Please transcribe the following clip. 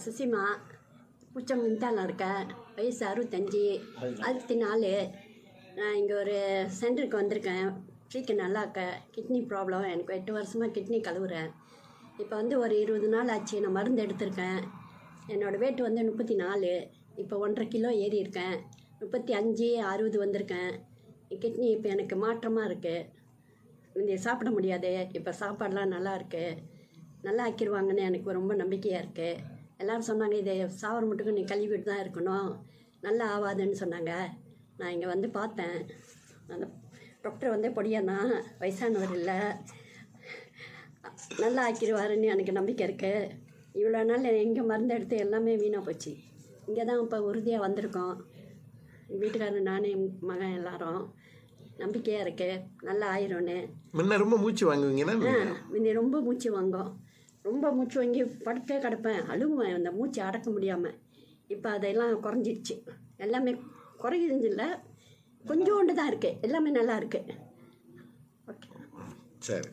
Tsushima பூச்சமின்தால இருக்கேன். வயசு 65, 64. நான் இங்கே ஒரு சென்டருக்கு வந்திருக்கேன். ஃப்ரீக்கு நல்லா இருக்கேன். கிட்னி ப்ராப்ளம் எனக்கு 8 வருஷமாக கிட்னி கழுவுறேன். இப்போ வந்து ஒரு 20 நாள் ஆச்சு. நான் மருந்து எடுத்திருக்கேன். என்னோடய வெயிட் வந்து 34. இப்போ 1.5 கிலோ ஏறி இருக்கேன். 35, 60 வந்திருக்கேன். கிட்னி இப்போ எனக்கு மாற்றமாக இருக்குது. இங்கே சாப்பிட முடியாது. இப்போ சாப்பாடெலாம் நல்லா இருக்குது. நல்லா ஆக்கிடுவாங்கன்னு எனக்கு ரொம்ப நம்பிக்கையாக இருக்குது. எல்லோரும் சொன்னாங்க, இதை சாவர மட்டுக்கும் நீ கழுவிட்டு தான் இருக்கணும், நல்லா ஆகாதுன்னு சொன்னாங்க. நான் இங்கே வந்து பார்த்தேன். அந்த டாக்டர் வந்து பொடியானா, வயசானவர் இல்லை, நல்லா ஆக்கிடுவாருன்னு எனக்கு நம்பிக்கை இருக்குது. இவ்வளோ நாள் எங்கே மருந்து எடுத்து எல்லாமே வீணாக போச்சு. இங்கே தான் இப்போ உறுதியாக வந்திருக்கோம். வீட்டுக்காரர், நானே, மகன் எல்லாரும் நம்பிக்கையாக இருக்குது நல்லா ஆயிரும்னு. முன்ன ரொம்ப மூச்சு வாங்குவீங்கன்னா? முன்ன ரொம்ப மூச்சு வாங்கும். ரொம்ப மூச்சு வாங்கி படுத்தே கிடப்பேன், அழுகுவேன் அந்த மூச்சு அடக்க முடியாமல். இப்போ அதெல்லாம் குறைஞ்சிடுச்சு. எல்லாமே குறையுது இல்லை, கொஞ்சோண்டு தான் இருக்குது. எல்லாமே நல்லா இருக்குது. ஓகே, சரி.